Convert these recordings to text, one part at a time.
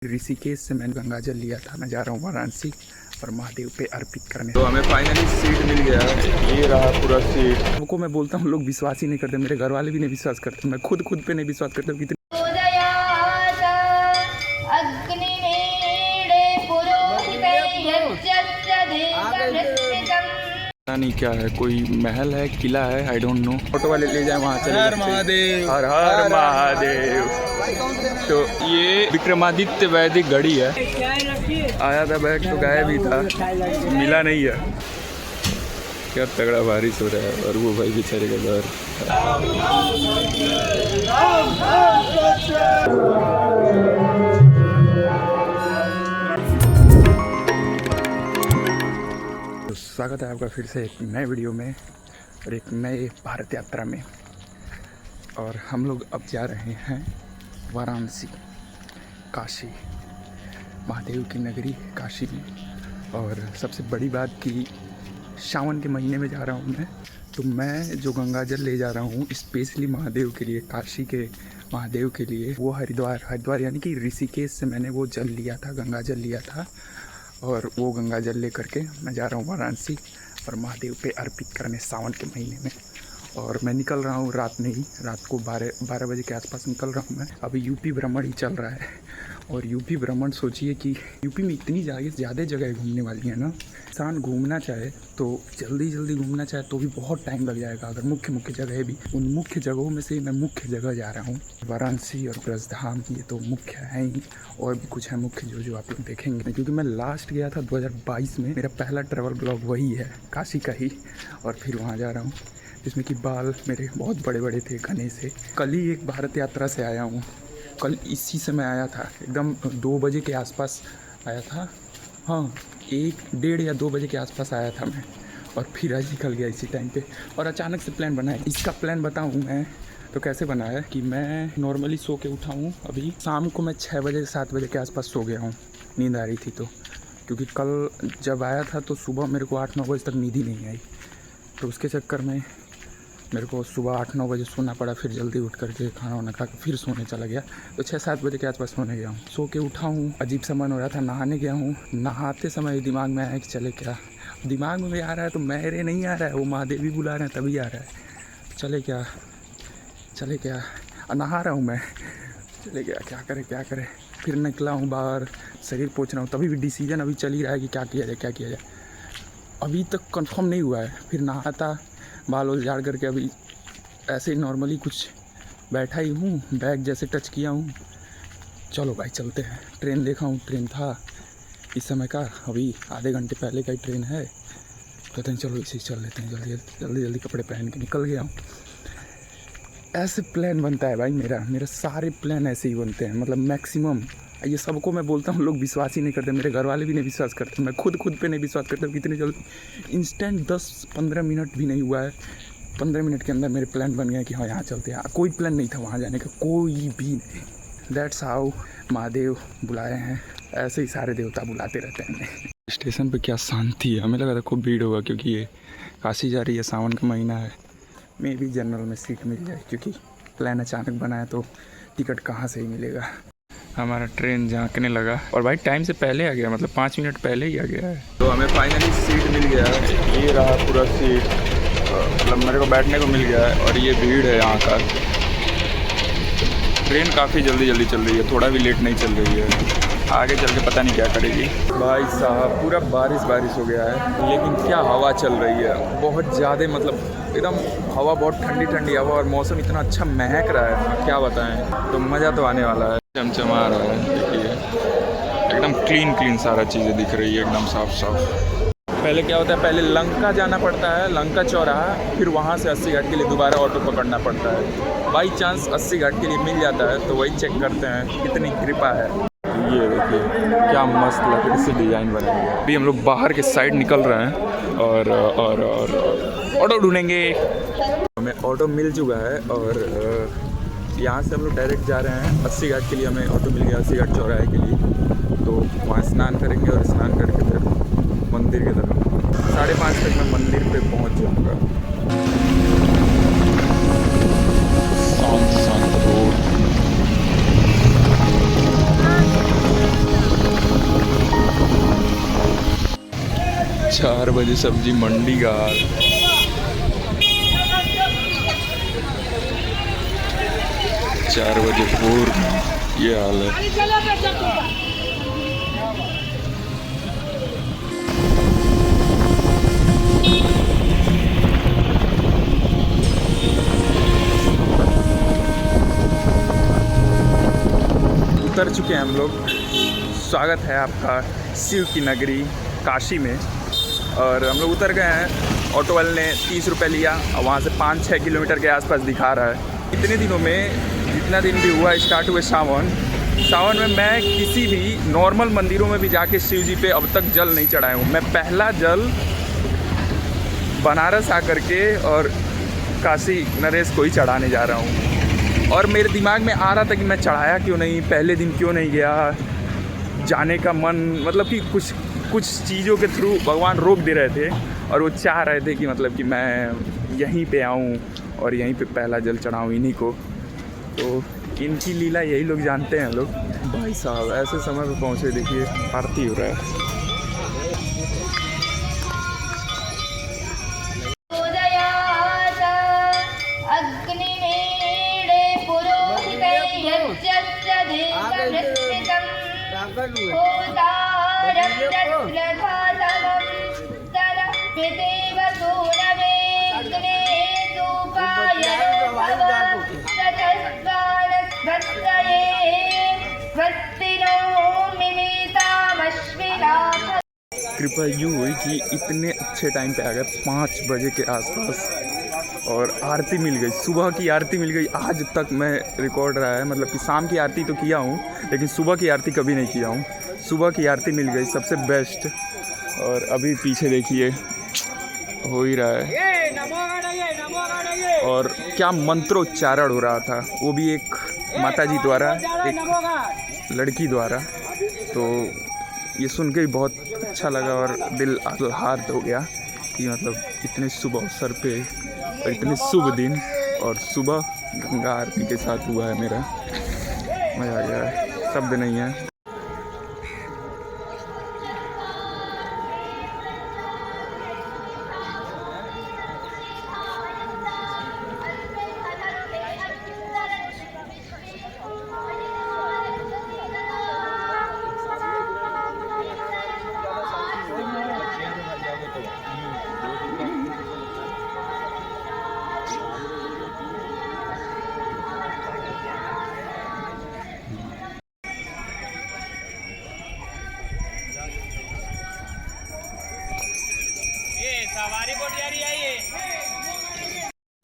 ऋषिकेश से मैंने गंगाजल लिया था। मैं जा रहा हूँ वाराणसी और महादेव पे अर्पित करने। तो हमें फाइनली सीट मिल गया। ये रहा पूरा सीट। सबको मैं बोलता हूँ, लोग विश्वास ही नहीं करते। मेरे घर वाले भी नहीं विश्वास करते। मैं खुद पे नहीं विश्वास करता कितने। पता नहीं क्या है, कोई महल है, किला है, आई डोंट नो। ऑटो वाले ले जाए वहाँ चले। हर महादेव, हर हर महादेव। तो ये विक्रमादित्य वैदिक घड़ी है। आया था बैग तो गायब ही था, मिला नहीं है। क्या तगड़ा बारिश हो रहा है और वो भाई बेचारे का घर। तो स्वागत है आपका फिर से एक नए वीडियो में और एक नए भारत यात्रा में। और हम लोग अब जा रहे हैं वाराणसी, काशी, महादेव की नगरी काशी में। और सबसे बड़ी बात कि सावन के महीने में जा रहा हूँ मैं। तो मैं जो गंगाजल ले जा रहा हूँ स्पेशली महादेव के लिए, काशी के महादेव के लिए, वो हरिद्वार यानी कि ऋषिकेश से मैंने वो जल लिया था, गंगाजल लिया था। और वो गंगाजल ले करके मैं जा रहा हूँ वाराणसी और महादेव पे अर्पित करने सावन के महीने में। और मैं निकल रहा हूँ रात में ही, रात को 12 बजे के आसपास निकल रहा हूँ मैं। अभी यूपी भ्रमण ही चल रहा है। और यूपी भ्रमण, सोचिए कि यूपी में इतनी ज़्यादा जगह घूमने वाली है ना। इंसान घूमना चाहे तो जल्दी घूमना चाहे तो भी बहुत टाइम लग जाएगा। अगर मुख्य जगह भी, उन मुख्य जगहों में से मैं मुख्य जगह जा रहा हूँ वाराणसी और ब्रजधाम। ये तो मुख्य है ही, और भी कुछ है मुख्य जो आप लोग देखेंगे। क्योंकि मैं लास्ट गया था 2022 में, मेरा पहला ट्रैवल ब्लॉग वही है, काशी का ही। और फिर वहाँ जा रहा हूँ जिसमें कि बाल मेरे बहुत बड़े थे, घने से। कल ही एक भारत यात्रा से आया हूँ। कल इसी समय आया था, एकदम 2 बजे के आसपास आया था। हाँ, 1, 1:30 या 2 बजे के आसपास आया था मैं। और फिर आज निकल गया इसी टाइम पे। और अचानक से प्लान बना है। इसका प्लान बताऊँ मैं तो कैसे बना है कि मैं नॉर्मली सो के उठा हूँ। अभी शाम को मैं 6 बजे 7 बजे के आसपास सो गया हूँ, नींद आ रही थी तो। क्योंकि कल जब आया था तो सुबह मेरे को 8-9 बजे तक नींद ही नहीं आई। तो उसके चक्कर में मेरे को सुबह 8-9 बजे सोना पड़ा। फिर जल्दी उठ करके खाना वाना खा के फिर सोने चला गया। तो 6-7 बजे के आसपास सोने गया हूँ। सो के उठा हूँ, अजीब सा मन हो रहा था, नहाने गया हूँ। नहाते समय दिमाग में आया कि चले क्या। दिमाग में भी आ रहा है तो मेरे नहीं आ रहा है, वो महादेव भी बुला रहे हैं तभी आ रहा है। चले क्या। और नहा रहा हूँ मैं, चले क्या करे। फिर निकला हूँ बाहर, शरीर पोंछ रहा हूँ। तभी भी डिसीजन अभी चल ही रहा है कि क्या किया जाए। अभी तक कंफर्म नहीं हुआ है। फिर नहाता, बाल झाड़ करके अभी ऐसे ही नॉर्मली कुछ बैठा ही हूँ, बैग जैसे टच किया हूँ। चलो भाई चलते हैं। ट्रेन देखा हूँ, ट्रेन था इस समय का, अभी आधे घंटे पहले का ही ट्रेन है। कहते हैं चलो इसे चल लेते हैं। जल्दी कपड़े पहन के निकल गया हूँ। ऐसे प्लान बनता है भाई मेरा सारे प्लान ऐसे ही बनते हैं, मतलब मैक्सिमम। ये सबको मैं बोलता हूँ, लोग विश्वास ही नहीं करते। मेरे घर वाले भी नहीं विश्वास करते। मैं खुद पे नहीं विश्वास करता हूँ कितनी जल्दी। इंस्टेंट 10-15 मिनट भी नहीं हुआ है, 15 मिनट के अंदर मेरे प्लान बन गया कि हाँ यहाँ चलते हैं। कोई प्लान नहीं था वहाँ जाने का, कोई भी नहीं। दैट्स हाउ महादेव बुलाए हैं। ऐसे ही सारे देवता बुलाते रहते हैं। स्टेशन पे क्या शांति है। हमें लगा था खूब भीड़ होगा क्योंकि ये काशी जा रही है, सावन का महीना है। मे भी जनरल में सीट मिल जाए, क्योंकि प्लान अचानक बनाया तो टिकट कहाँ से ही मिलेगा। हमारा ट्रेन झांकने लगा और भाई टाइम से पहले आ गया, मतलब 5 मिनट पहले ही आ गया है। तो हमें फाइनली सीट मिल गया। ये रहा पूरा सीट, मतलब मेरे को बैठने को मिल गया है। और ये भीड़ है यहाँ का। ट्रेन काफ़ी जल्दी चल रही है, थोड़ा भी लेट नहीं चल रही है। आगे चल के पता नहीं क्या करेगी। भाई साहब पूरा बारिश हो गया है, लेकिन क्या हवा चल रही है बहुत ज़्यादा, मतलब एकदम हवा, बहुत ठंडी हवा। और मौसम इतना अच्छा महक रहा है, क्या बताएं। तो मज़ा तो आने वाला है। चमचमा रहा है, देखिए एकदम क्लीन सारा चीज़ें दिख रही है, एकदम साफ। पहले क्या होता है, पहले लंका जाना पड़ता है, लंका चौराहा, फिर वहाँ से 80 घाट के लिए दोबारा ऑटो पकड़ना पड़ता है। बाई चांस 80 घाट के लिए मिल जाता है तो वही चेक करते हैं, कितनी कृपा है। ये देखिए क्या मस्त लकड़ी से डिज़ाइन बने हुए हैं। अभी हम लोग बाहर के साइड निकल रहे हैं और ऑटो ढूंढेंगे। हमें ऑटो मिल चुका है और यहाँ से हम लोग डायरेक्ट जा रहे हैं 80 घाट के लिए। हमें ऑटो मिल गया 80 घाट चौराहे के लिए। तो वहाँ स्नान करेंगे और स्नान करके फिर मंदिर की तरफ 5:30 तक मैं मंदिर पे पहुँच जाऊँगा। शांत रोड। 4 बजे सब्जी मंडी का हाल। चार बजे भोर ये हाल है। उतर चुके हैं हम लोग। स्वागत है आपका शिव की नगरी काशी में। और हम लोग उतर गए हैं। ऑटो वाले ने 30 रुपये लिया और वहाँ से 5-6 किलोमीटर के आसपास दिखा रहा है। इतने दिनों में जितना दिन भी हुआ स्टार्ट हुए सावन में मैं किसी भी नॉर्मल मंदिरों में भी जाके शिव जी पे अब तक जल नहीं चढ़ाया हूँ। मैं पहला जल बनारस आकर के और काशी नरेश को ही चढ़ाने जा रहा हूँ। और मेरे दिमाग में आ रहा था कि मैं चढ़ाया क्यों नहीं, पहले दिन क्यों नहीं गया। जाने का मन मतलब कि कुछ चीज़ों के थ्रू भगवान रोक दे रहे थे और वो चाह रहे थे कि मतलब कि मैं यहीं पे आऊँ और यहीं पे पहला जल चढ़ाऊँ इन्हीं को। तो इनकी लीला यही लोग जानते हैं लोग। भाई साहब ऐसे समय पे पहुँचे, देखिए आरती हो रहा है। कृपा यूँ हुई कि इतने अच्छे टाइम पे आ गए 5 बजे के आसपास और आरती मिल गई। सुबह की आरती मिल गई। आज तक मैं रिकॉर्ड रहा है मतलब कि शाम की आरती तो किया हूँ लेकिन सुबह की आरती कभी नहीं किया हूँ। सुबह की आरती मिल गई सबसे बेस्ट। और अभी पीछे देखिए हो ही रहा है और क्या मंत्रोच्चारण हो रहा था, वो भी एक माताजी द्वारा, एक लड़की द्वारा। तो ये सुन के ही बहुत अच्छा लगा और दिल आह्लाद हो गया कि मतलब इतने शुभ अवसर पे और इतने शुभ दिन और सुबह गंगा आरती के साथ हुआ है मेरा। मज़ा आ गया है, शब्द नहीं है।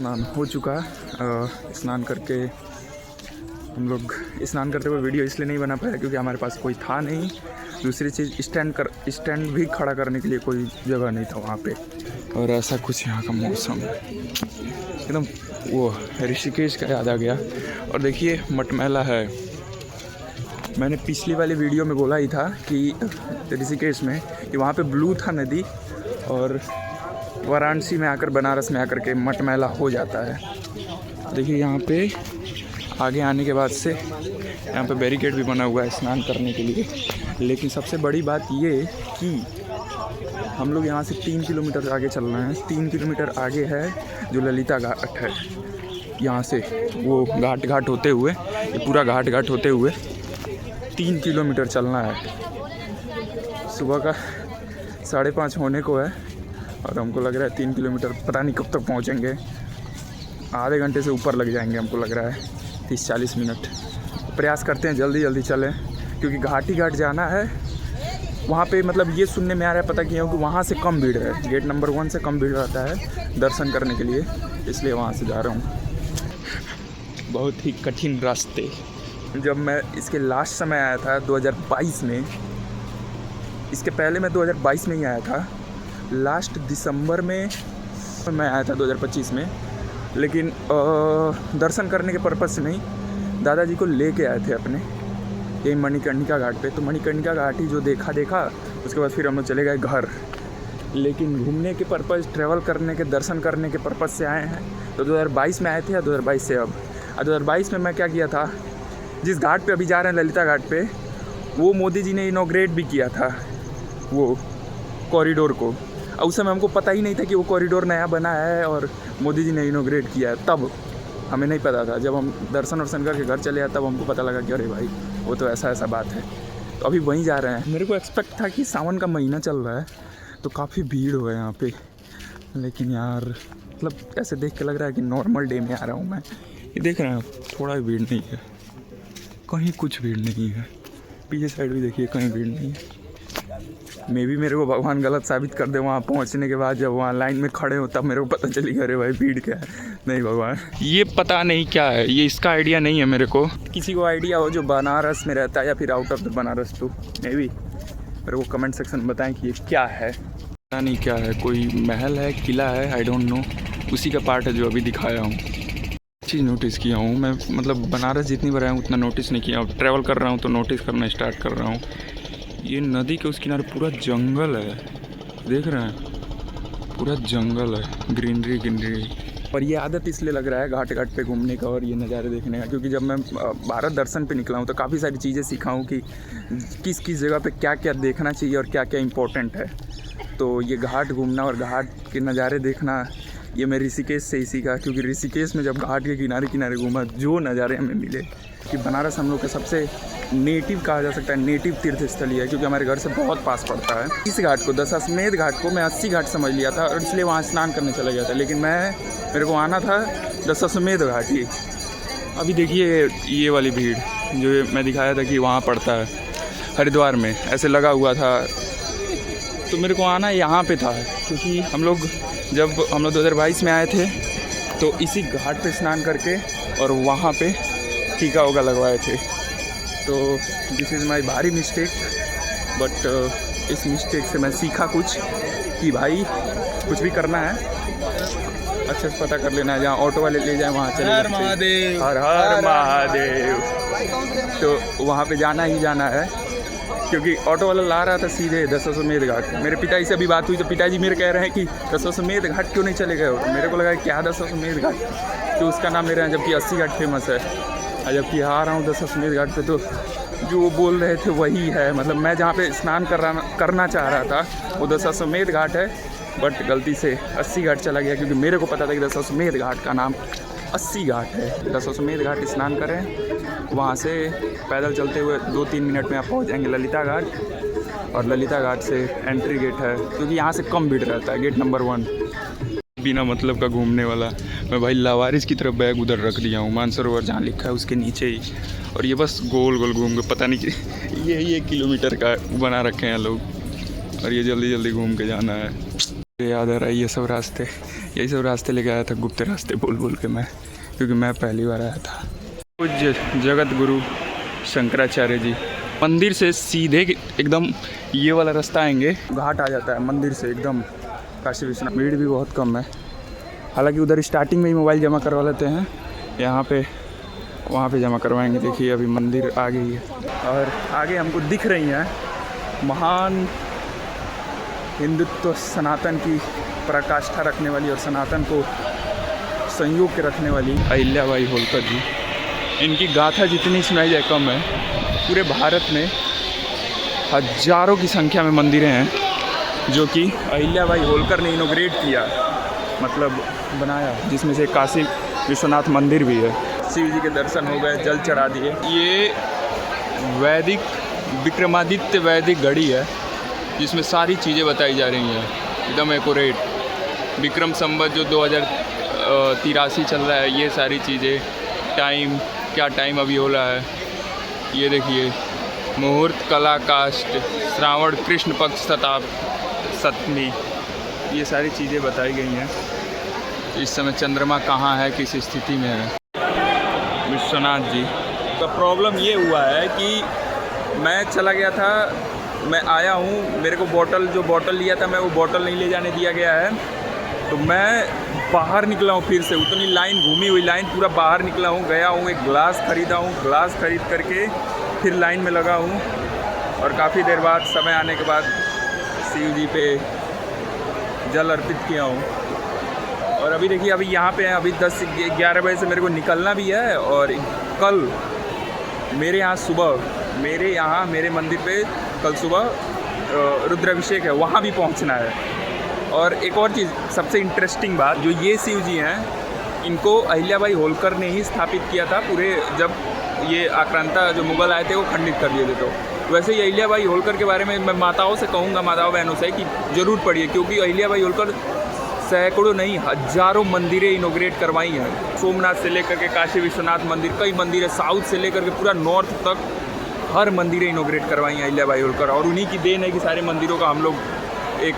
स्नान हो चुका। स्नान करके हम लोग स्नान करते हुए वीडियो इसलिए नहीं बना पाया क्योंकि हमारे पास कोई था नहीं। दूसरी चीज़ स्टैंड भी खड़ा करने के लिए कोई जगह नहीं था वहाँ पे। और ऐसा कुछ यहाँ का मौसम एकदम वो ऋषिकेश का याद आ गया। और देखिए मटमैला है। मैंने पिछली वाली वीडियो में बोला ही था कि ऋषिकेश में कि वहाँ पे ब्लू था नदी और वाराणसी में आकर बनारस में आकर के मटमैला हो जाता है। देखिए यहाँ पे आगे आने के बाद से यहाँ पे बैरिकेड भी बना हुआ है स्नान करने के लिए। लेकिन सबसे बड़ी बात ये कि हम लोग यहाँ से 3 किलोमीटर आगे चल रहे हैं। 3 किलोमीटर आगे है जो ललिता घाट है। यहाँ से वो घाट होते हुए, ये पूरा घाट होते हुए 3 किलोमीटर चलना है। सुबह का 5:30 होने को है और हमको लग रहा है 3 किलोमीटर पता नहीं कब तक पहुँचेंगे। आधे घंटे से ऊपर लग जाएंगे हमको लग रहा है, 30-40 मिनट। प्रयास करते हैं जल्दी चलें क्योंकि घाट जाना है। वहाँ पे मतलब ये सुनने में आ रहा है, पता क्यों कि वहाँ से कम भीड़ है। गेट नंबर 1 से कम भीड़ रहता है दर्शन करने के लिए, इसलिए वहाँ से जा रहा हूँ। बहुत ही कठिन रास्ते। जब मैं इसके लास्ट समय आया था 2022 में, इसके पहले मैं 2022 में ही आया था। लास्ट दिसंबर में मैं आया था 2025 में, लेकिन दर्शन करने के पर्पज़ से नहीं, दादाजी को लेके आए थे अपने यही मणिकर्णिका घाट पे। तो मणिकर्णिका घाट ही जो देखा उसके बाद फिर हम लोग चले गए घर। लेकिन घूमने के पर्पज़, ट्रैवल करने के, दर्शन करने के पर्पज़ से आए हैं। तो 2022 में आए थे या 2022 से अब 2022 में मैं क्या किया था, जिस घाट पे अभी जा रहे हैं ललिता घाट पे, वो मोदी जी ने इनॉग्रेट भी किया था वो कॉरिडोर को। और उस समय हमको पता ही नहीं था कि वो कॉरिडोर नया बना है और मोदी जी ने इनोग्रेट किया है, तब हमें नहीं पता था। जब हम दर्शन वर्शन करके घर चले आए तब हमको पता लगा कि अरे भाई वो तो ऐसा बात है। तो अभी वहीं जा रहे हैं। मेरे को एक्सपेक्ट था कि सावन का महीना चल रहा है तो काफ़ी भीड़ हो है यहाँ पे, लेकिन यार मतलब ऐसे देख के लग रहा है कि नॉर्मल डे में आ रहा हूँ मैं। ये देख रहे हैं थोड़ा भी भीड़ नहीं है, कहीं कुछ भीड़ नहीं है। पीछे साइड भी देखिए कहीं भीड़ नहीं है। मे भी मेरे को भगवान गलत साबित कर दे वहाँ पहुँचने के बाद, जब वहाँ लाइन में खड़े हो तब मेरे को पता चली अरे भाई भीड़ क्या है। नहीं भगवान, ये पता नहीं क्या है, ये इसका आइडिया नहीं है मेरे को। किसी को आइडिया हो जो बनारस में रहता है या फिर आउट ऑफ द बनारस तो मे भी मेरे को कमेंट सेक्शन में बताएं कि ये क्या है। पता नहीं क्या है, कोई महल है, किला है, आई डोंट नो। उसी का पार्ट है जो अभी दिखाया हूँ। चीज़ नोटिस किया हूँ मैं, मतलब बनारस जितनी बार आया हूँ उतना नोटिस नहीं किया। अब ट्रैवल कर रहा हूँ तो नोटिस करना स्टार्ट कर रहा हूँ। ये नदी के उस किनारे पूरा जंगल है, देख रहे हैं, पूरा जंगल है, ग्रीनरी। और ये आदत इसलिए लग रहा है घाट पे घूमने का और ये नज़ारे देखने का, क्योंकि जब मैं भारत दर्शन पे निकला हूँ तो काफ़ी सारी चीज़ें सीखा हूँ कि किस जगह पे क्या क्या देखना चाहिए और क्या क्या इम्पोर्टेंट है। तो ये घाट घूमना और घाट के नज़ारे देखना ये मैं ऋषिकेश से ही सीखा, क्योंकि ऋषिकेश में जब घाट के किनारे घूमा जो नज़ारे हमें मिले कि बनारस हम लोग का सबसे नेटिव कहा जा सकता है, नेटिव तीर्थ स्थली है, क्योंकि हमारे घर से बहुत पास पड़ता है। इस घाट को दशाश्वमेध घाट को मैं 80 घाट समझ लिया था और इसलिए वहाँ स्नान करने चला गया था, लेकिन मेरे को आना था दशाश्वमेध घाट ही। अभी देखिए ये वाली भीड़ जो मैं दिखाया था कि वहाँ पड़ता है हरिद्वार में, ऐसे लगा हुआ था। तो मेरे को आना यहाँ पे था, क्योंकि जब हम लोग 2022 में आए थे तो इसी घाट पे स्नान करके और वहाँ पे टीका वोगा लगवाए थे। तो दिस इज़ माई भारी मिस्टेक, बट इस मिस्टेक से मैं सीखा कुछ कि भाई कुछ भी करना है अच्छे से पता कर लेना है, जहाँ ऑटो वाले ले जाए वहाँ चले। हर महादेव, हर हर महादेव। तो वहाँ पे जाना ही जाना है, क्योंकि ऑटो वाला ला रहा था सीधे दशाश्वमेध घाट। मेरे पिताजी से भी बात हुई तो पिताजी मेरे कह रहे हैं कि दशाश्वमेध घाट क्यों नहीं चले गए हो। तो मेरे को लगा क्या दशाश्वमेध घाट, तो उसका नाम ले रहे हैं, जबकि 80 घाट फेमस है। और जबकि आ रहा हूँ दशाश्वमेध घाट पे तो जो वो बोल रहे थे वही है, मतलब मैं जहाँ पे स्नान करना चाह रहा था वो दशाश्वमेध घाट है, बट गलती से 80 घाट चला गया, क्योंकि मेरे को पता था कि दशाश्वमेध घाट का नाम 80 घाट है। दशाश्वमेध घाट स्नान करें, वहाँ से पैदल चलते हुए 2-3 मिनट में आप पहुँच जाएंगे ललिता घाट, और ललिता घाट से एंट्री गेट है, क्योंकि यहाँ से कम भीड़ रहता है, गेट नंबर 1। बिना मतलब का घूमने वाला मैं भाई लावारिस की तरफ बैग उधर रख दिया हूँ, मानसरोवर जहाँ लिखा है उसके नीचे ही। और ये बस गोल गोल घूम के पता नहीं कि ये किलोमीटर का बना रखे हैं लोग, और ये जल्दी घूम के जाना है। याद आ रहा है यही सब रास्ते लेके आया था, गुप्त रास्ते बोल के मैं, क्योंकि मैं पहली बार आया था। पूज्य जगत गुरु शंकराचार्य जी मंदिर से सीधे एकदम ये वाला रास्ता आएंगे, घाट आ जाता है मंदिर से एकदम काशी विश्वनाथ। भीड़ भी बहुत कम है, हालांकि उधर स्टार्टिंग में ही मोबाइल जमा करवा लेते हैं, यहाँ पे वहाँ पे जमा करवाएंगे। देखिए अभी मंदिर आ गई है और आगे हमको दिख रही हैं महान हिंदुत्व सनातन की पराकाष्ठा रखने वाली और सनातन को संयोग के रखने वाली अहिल्याबाई होलकर जी। इनकी गाथा जितनी सुनाई जाए कम है। पूरे भारत में हजारों की संख्या में मंदिरें हैं जो कि अहिल्याबाई होलकर ने इनोग्रेट किया, मतलब बनाया, जिसमें से काशी विश्वनाथ मंदिर भी है। शिव जी के दर्शन हो गए, जल चढ़ा दिए। ये वैदिक विक्रमादित्य वैदिक घड़ी है जिसमें सारी चीज़ें बताई जा रही हैं एकदम एक्यूरेट। विक्रम संवत जो 2083 चल रहा है, ये सारी चीज़ें, टाइम क्या टाइम अभी हो रहा है ये देखिए, मुहूर्त कला काष्ट, श्रावण कृष्ण पक्ष सप्तमी, ये सारी चीज़ें बताई गई हैं। इस समय चंद्रमा कहाँ है, किस स्थिति में है। विश्वनाथ जी का प्रॉब्लम ये हुआ है कि मैं चला गया था, मैं आया हूँ, मेरे को जो बॉटल लिया था मैं वो बॉटल नहीं ले जाने दिया गया है, तो मैं बाहर निकला हूँ फिर से, उतनी लाइन घूमी हुई लाइन पूरा बाहर निकला हूँ, गया हूँ, एक ग्लास ख़रीदा हूँ, ग्लास ख़रीद करके फिर लाइन में लगा हूँ, और काफ़ी देर बाद समय आने के बाद शिव जी पे जल अर्पित किया हूँ। और अभी देखिए अभी यहाँ पे हैं, अभी 10-11 बजे से मेरे को निकलना भी है, और कल मेरे यहाँ मेरे मंदिर पे कल सुबह रुद्राभिषेक है, वहाँ भी पहुँचना है। और एक और चीज़, सबसे इंटरेस्टिंग बात, जो ये शिव जी हैं, इनको अहिल्याबाई होलकर ने ही स्थापित किया था पूरे, जब ये आक्रांता जो मुग़ल आए थे वो खंडित कर दिए थे। तो वैसे ही अहिल्याबाई होलकर के बारे में मैं माताओं से कहूँगा, माताओं बहनों से, कि ज़रूर पढ़िए, क्योंकि अहिल्याबाई होलकर सैकड़ों नहीं हज़ारों मंदिरें इनोग्रेट करवाई हैं। सोमनाथ से लेकर के काशी विश्वनाथ मंदिर, कई मंदिर है, साउथ से लेकर के पूरा नॉर्थ तक हर मंदिरें इनोग्रेट करवाई हैं अहिल्याबाई होलकर। और उन्हीं की देन है कि सारे मंदिरों का हम लोग एक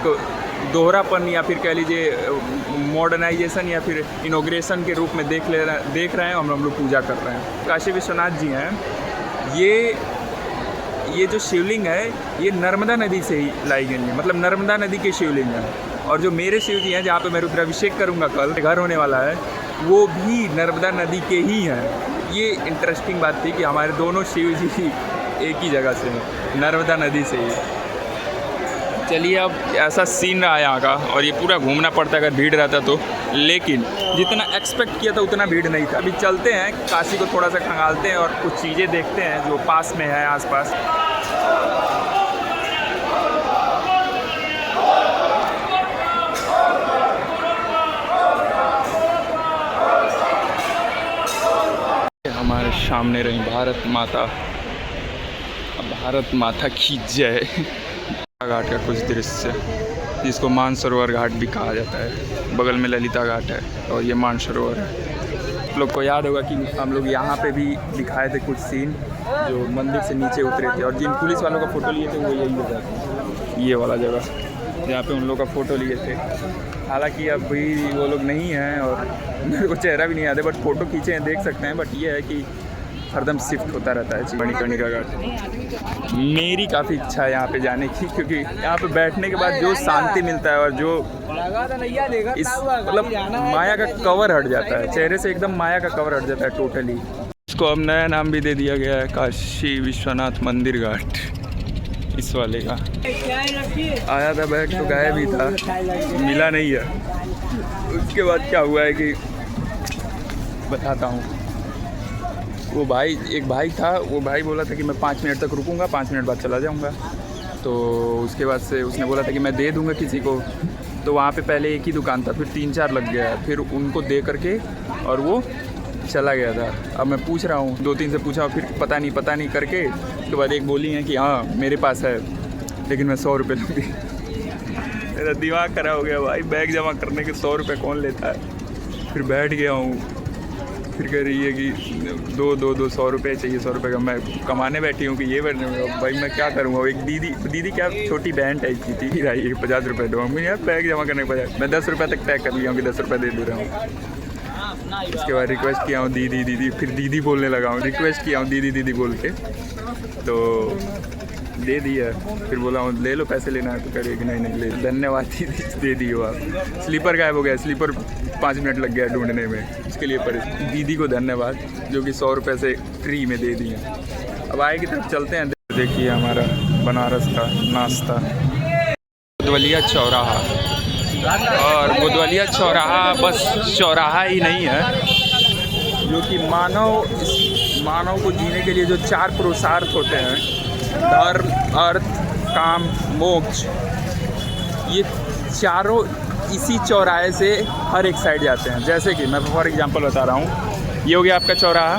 दोहरापन या फिर कह लीजिए मॉडर्नाइजेशन या फिर इनोग्रेशन के रूप में देख रहे हैं, हम लोग पूजा कर रहे हैं। काशी विश्वनाथ जी हैं, ये जो शिवलिंग है ये नर्मदा नदी से ही लाई गई है, मतलब नर्मदा नदी के शिवलिंग है। और जो मेरे शिव जी हैं, जहाँ पे मैं रुद्राभिषेक करूँगा कल, घर होने वाला है, वो भी नर्मदा नदी के ही हैं। ये इंटरेस्टिंग बात थी कि हमारे दोनों शिव जी एक ही जगह से हैं, नर्मदा नदी से ही। चलिए, अब ऐसा सीन रहा यहाँ का, और ये पूरा घूमना पड़ता अगर भीड़ रहता तो, लेकिन जितना एक्सपेक्ट किया था उतना भीड़ नहीं था। अभी चलते हैं, काशी को थोड़ा सा खंगालते हैं और कुछ चीज़ें देखते हैं जो पास में है, आसपास। हमारे सामने रही भारत माता, भारत माता की जय। घाट का कुछ दृश्य, जिसको मानसरोवर घाट भी कहा जाता है। बगल में ललिता घाट है और ये मानसरोवर है। आप लोग को याद होगा कि हम लोग यहाँ पे भी दिखाए थे कुछ सीन, जो मंदिर से नीचे उतरे थे, और जिन पुलिस वालों का फ़ोटो लिए थे वो यही जगह था, ये वाला जगह जहाँ पे उन लोग का फ़ोटो लिए थे। हालांकि अब भी वो लोग नहीं हैं और मेरे को चेहरा भी नहीं याद है, बट फ़ोटो खींचे हैं, देख सकते हैं। बट ये है कि हरदम शिफ्ट होता रहता है मणिकर्णिका घाट। मेरी काफ़ी इच्छा है यहाँ पे जाने की, क्योंकि यहाँ पे बैठने के बाद जो शांति मिलता है और जो इस मतलब माया का कवर हट जाता है चेहरे से, एकदम माया का कवर हट जाता है टोटली। इसको अब नया नाम भी दे दिया गया है, काशी विश्वनाथ मंदिर घाट, इस वाले का। आया था बैग तो गायब ही था, मिला नहीं है। उसके बाद क्या हुआ है कि बताता हूँ। वो भाई, एक भाई था, वो भाई बोला था कि मैं 5 मिनट तक रुकूंगा, 5 मिनट बाद चला जाऊंगा। तो उसके बाद से उसने बोला था कि मैं दे दूंगा किसी को। तो वहाँ पे पहले एक ही दुकान था, फिर 3-4 लग गया, फिर उनको दे करके और वो चला गया था। अब मैं पूछ रहा हूँ, 2-3 से पूछा, फिर पता नहीं करके उसके बाद एक बोली है कि हाँ मेरे पास है, लेकिन मैं 100 रुपये लूँगी। मेरा दिमाग खराब हो गया भाई, बैग जमा करने के 100 रुपये कौन लेता है। फिर बैठ गया हूँ, फिर कह रही है कि 100 रुपये चाहिए, 100 रुपये का। मैं कमाने बैठी हूँ कि ये बनने में, भाई मैं क्या करूँगा। एक दीदी क्या छोटी बहन टाइप की थी, फिर आई 50 रुपये दो। मैं यार बैग जमा करने के बजाय मैं 10 रुपये तक तय कर लिया हूँ कि 10 रुपये दे रहा हूँ। उसके बाद रिक्वेस्ट किया हूँ दीदी, फिर दीदी बोलने लगा हूँ, रिक्वेस्ट किया हूँ दीदी बोल के, तो दे दिया। फिर बोला हूँ ले लो, पैसे लेना है तो करेगी, नहीं ले, धन्यवाद दीदी, दे दियो आप। स्लीपर गायब हो गया, स्लीपर 5 मिनट लग गया ढूंढने में, उसके लिए पर दीदी को धन्यवाद, जो कि 100 रुपये से फ्री में दे दिए। अब आगे की तरफ चलते हैं। देखिए हमारा बनारस का नाश्ता, बुधवलिया चौराहा। और बुधवलिया चौराहा बस चौराहा ही नहीं है, जो कि मानव को जीने के लिए जो 4 पुरुषार्थ होते हैं, धर्म, अर्थ, काम, मोक्ष, ये चारों इसी चौराहे से हर एक साइड जाते हैं। जैसे कि मैं फॉर एग्जांपल बता रहा हूँ, ये हो गया आपका चौराहा,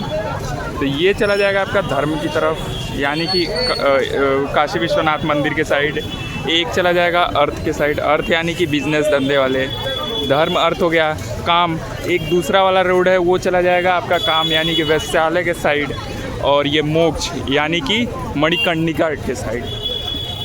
तो ये चला जाएगा आपका धर्म की तरफ, यानी कि काशी विश्वनाथ मंदिर के साइड। एक चला जाएगा अर्थ के साइड, अर्थ यानी कि बिजनेस धंधे वाले। धर्म अर्थ हो गया, काम एक दूसरा वाला रोड है, वो चला जाएगा आपका काम यानी कि वैश्यालय के साइड। और ये मोक्ष यानी कि मणिकर्णिका के साइड।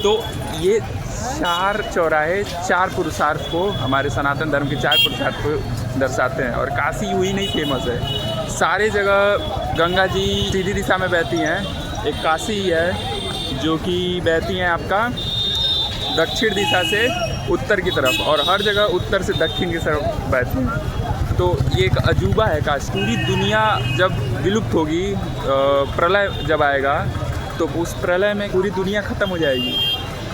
तो ये 4 चौराहे 4 पुरुषार्थ को, हमारे सनातन धर्म के 4 पुरुषार्थ को दर्शाते हैं। और काशी यूँ ही नहीं फेमस है, सारे जगह गंगा जी सीधी दिशा में बहती हैं। एक काशी ही है जो कि बहती हैं आपका दक्षिण दिशा से उत्तर की तरफ, और हर जगह उत्तर से दक्षिण की तरफ बहती हैं। तो ये एक अजूबा है काशी। पूरी दुनिया जब विलुप्त होगी, प्रलय जब आएगा, तो उस प्रलय में पूरी दुनिया ख़त्म हो जाएगी,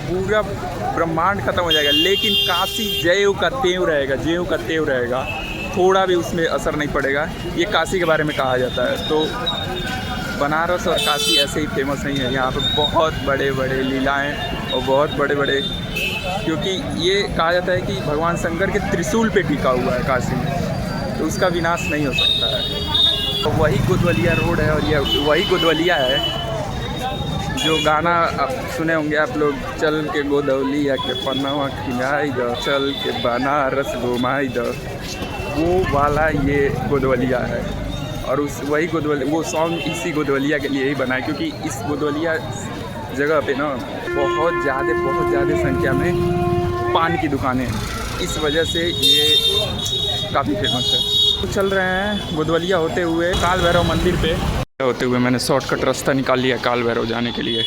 पूरा ब्रह्मांड ख़त्म हो जाएगा, लेकिन काशी ज्यों का त्यों रहेगा, थोड़ा भी उसमें असर नहीं पड़ेगा। ये काशी के बारे में कहा जाता है। तो बनारस और काशी ऐसे ही फेमस नहीं है, यहाँ पे बहुत बड़े बड़े लीलाएं और बहुत बड़े बड़े क्योंकि ये कहा जाता है कि भगवान शंकर के त्रिशूल पे टिका हुआ है काशी में, तो उसका विनाश नहीं हो सकता है। तो वही गोदवलिया रोड है और ये वही गोदवलिया है जो गाना आप सुने होंगे आप लोग, चल के गोदवलिया के पन्नवा खिलाई द, चल के बनारस घुमाई द, वो वाला ये गोदवलिया है। और उस वही गोदवलिया, वो सॉन्ग इसी गोदवलिया के लिए ही बना है, क्योंकि इस गोदवलिया जगह पे ना बहुत ज़्यादा संख्या में पान की दुकानें हैं, इस वजह से ये काफ़ी फेमस है। तो चल रहे हैं गोदवलिया होते हुए काल भैरव मंदिर पे होते हुए मैंने शॉर्टकट रास्ता निकाल लिया काल भैरव जाने के लिए।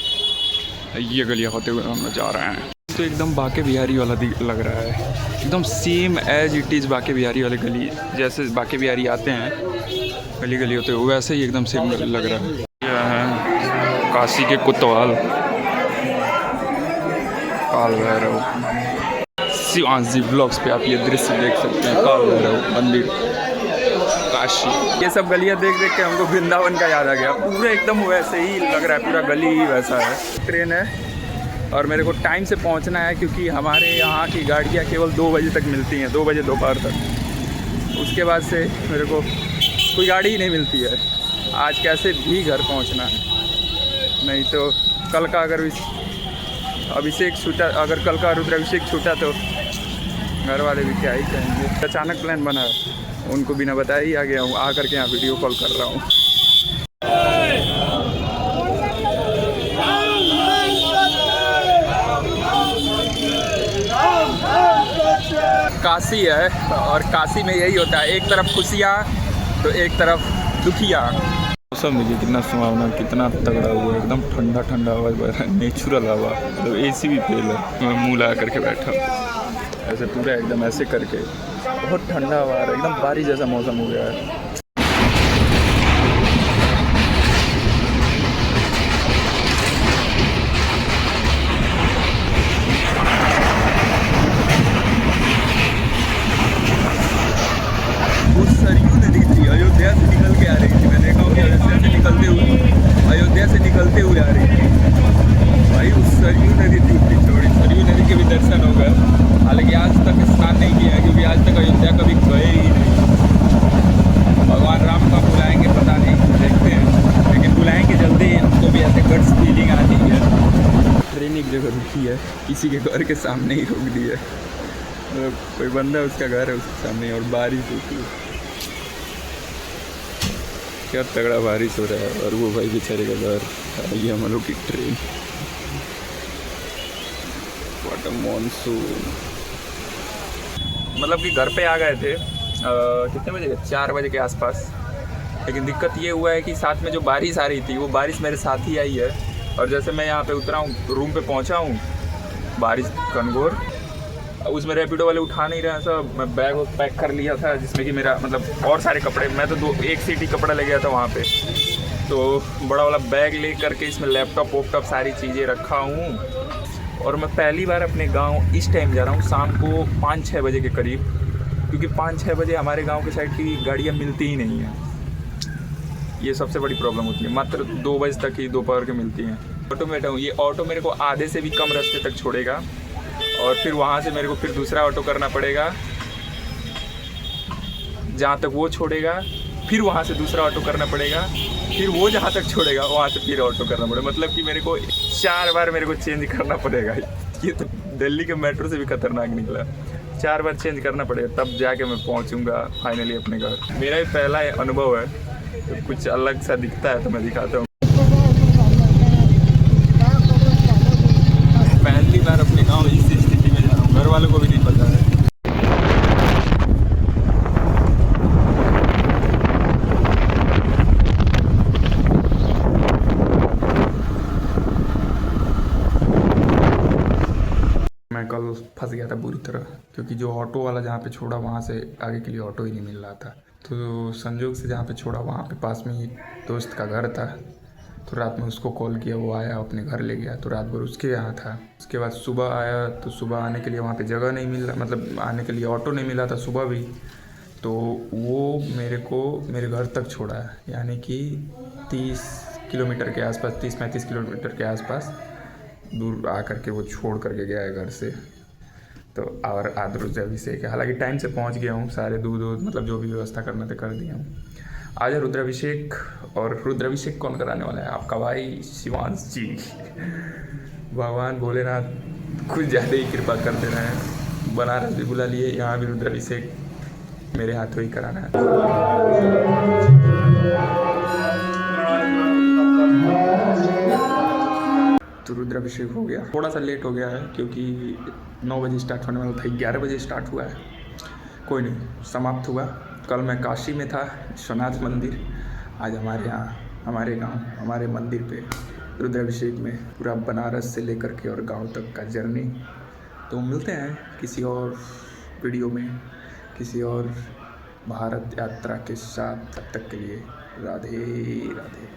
ये गलियाँ होते हुए हम जा रहे हैं। तो एकदम बाके बिहारी वाला लग रहा है, एकदम same as it is Banke Bihari वाले गली, जैसे बाके बिहारी आते हैं गली गली होते हुए वैसे ही एकदम सेम लग रहा है। यह है काशी के कोतवाल काल भैरव। शिवांशी ब्लॉग्स पे आप ये दृश्य देख सकते हैं, काल भैरव मंदिर काशी। ये सब गलियाँ देख देख के हमको वृंदावन का याद आ गया, पूरा एकदम वैसे ही लग रहा है, पूरा गली ही वैसा है। ट्रेन है और मेरे को टाइम से पहुंचना है, क्योंकि हमारे यहाँ की गाड़ियाँ केवल 2 बजे तक मिलती हैं, 2 बजे दोपहर तक। उसके बाद से मेरे को कोई गाड़ी ही नहीं मिलती है। आज कैसे भी घर पहुँचना है, नहीं तो कल का अगर अभिषेक छूटा, अगर कल का रुद्राभिषेक छूटा तो घर वाले भी क्या ही कहेंगे। अचानक प्लान बना है, उनको बिना बताए ही आ गया हूँ, आकर के यहाँ वीडियो कॉल कर रहा हूँ। काशी है और काशी में यही होता है, एक तरफ खुशियाँ तो एक तरफ दुखियाँ। मौसम देखिए कितना सुहावना, कितना तगड़ा हुआ, एकदम ठंडा ठंडा हवा, नेचुरल हवा, मतलब एसी भी फेल है। मैं मुँह लगा करके बैठा ऐसे पूरा एकदम ऐसे करके, बहुत ठंडा हवा, एकदम बारिश जैसा मौसम हो गया है। सरयू नदी थी, अयोध्या से निकल के आ रही थी, मैंने देखा कि अयोध्या से निकलते हुए आ रही थी भाई। उस सरयू नदी थी थोड़ी, सरयू नदी के भी दर्शन हो गए। हालांकि आज तक स्नान नहीं किया, क्योंकि आज तक अयोध्या कभी गए ही नहीं। भगवान राम का बुलाएंगे पता नहीं, देखते हैं, लेकिन बुलाएंगे जल्दी। हमको भी ऐसे गट्स फीलिंग आती है। ट्रेन एक जगह रुकी है, किसी के घर के सामने ही रोक दी है, कोई बंदा उसका घर है उसके सामने, और बारिश होती है, क्या तगड़ा बारिश हो रहा है। और वो भाई बेचारे का घर, ये हम लोग की ट्रेन, व्हाट अ मॉनसून। मतलब कि घर पे आ गए थे कितने बजे, 4 बजे के आसपास। लेकिन दिक्कत ये हुआ है कि साथ में जो बारिश आ रही थी वो बारिश मेरे साथ ही आई है। और जैसे मैं यहाँ पे उतरा हूँ, रूम पे पहुँचा हूँ, बारिश कनगोर, उसमें रैपिडो वाले उठा नहीं रहे सब। मैं बैग पैक कर लिया था जिसमें कि मेरा मतलब और सारे कपड़े, मैं तो एक सीट ही कपड़ा ले गया था वहाँ पे, तो बड़ा वाला बैग ले करके इसमें लैपटॉप वोपटॉप सारी चीज़ें रखा हूँ। और मैं पहली बार अपने गांव इस टाइम जा रहा हूँ, शाम को 5-6 बजे के करीब, क्योंकि 5-6 बजे हमारे गांव के साइड की गाड़ियाँ मिलती ही नहीं हैं। ये सबसे बड़ी प्रॉब्लम होती है, मात्र 2 बजे तक ही दोपहर के मिलती हैं। ऑटो में बैठा हूँ, ये ऑटो मेरे को आधे से भी कम रास्ते तक छोड़ेगा, और फिर वहाँ से मेरे को फिर दूसरा ऑटो करना पड़ेगा जहाँ तक वो छोड़ेगा, फिर वहाँ से दूसरा ऑटो करना पड़ेगा, फिर वो जहाँ तक छोड़ेगा वहाँ से फिर ऑटो करना पड़ेगा। मतलब कि मेरे को 4 बार मेरे को चेंज करना पड़ेगा। ये तो दिल्ली के मेट्रो से भी खतरनाक निकला, 4 बार चेंज करना पड़ेगा, तब जाके मैं पहुँचूँगा फाइनली अपने घर। मेरा ही पहला अनुभव है, तो कुछ अलग सा दिखता है तो मैं दिखाता हूँ। पहली बार अपने गाँव इस स्थिति में जा रहा हूँ, घर वालों को भी नहीं पता है। मैं कल फंस गया था बुरी तरह, क्योंकि जो ऑटो वाला जहाँ पे छोड़ा वहाँ से आगे के लिए ऑटो ही नहीं मिल रहा था। तो संजोग से जहाँ पे छोड़ा वहाँ पे पास में ही दोस्त का घर था, तो रात में उसको कॉल किया, वो आया अपने घर ले गया, तो रात भर उसके यहाँ था। उसके बाद सुबह आया, तो सुबह आने के लिए वहाँ पे जगह नहीं मिल रहा, मतलब आने के लिए ऑटो नहीं मिला था सुबह भी, तो वो मेरे को मेरे घर तक छोड़ा है, यानी कि 30 किलोमीटर के आसपास, 30-35 किलोमीटर के आसपास दूर आ करके वो छोड़ करके गया है घर से। तो और आज रुद्राभिषेक है। हालांकि टाइम से पहुंच गया हूँ, सारे दूध मतलब जो भी व्यवस्था करना था कर दिया हूँ। आज है रुद्राभिषेक, और रुद्राभिषेक कौन कराने वाला है? आपका भाई शिवांश जी। भगवान भोलेनाथ कुछ ज़्यादा ही कृपा कर दे रहे हैं। बनारस भी बुला लिए, यहाँ भी रुद्राभिषेक मेरे हाथों ही कराना है। तो रुद्राभिषेक हो गया, थोड़ा सा लेट हो गया है क्योंकि 9 बजे स्टार्ट होने वाला था, 11 बजे स्टार्ट हुआ है। कोई नहीं, समाप्त हुआ। कल मैं काशी में था, विश्वनाथ मंदिर। आज हमारे यहाँ, हमारे गांव, हमारे मंदिर पे रुद्राभिषेक में पूरा बनारस से लेकर के और गांव तक का जर्नी। तो मिलते हैं किसी और वीडियो में, किसी और भारत यात्रा के साथ। तब तक के लिए राधे राधे।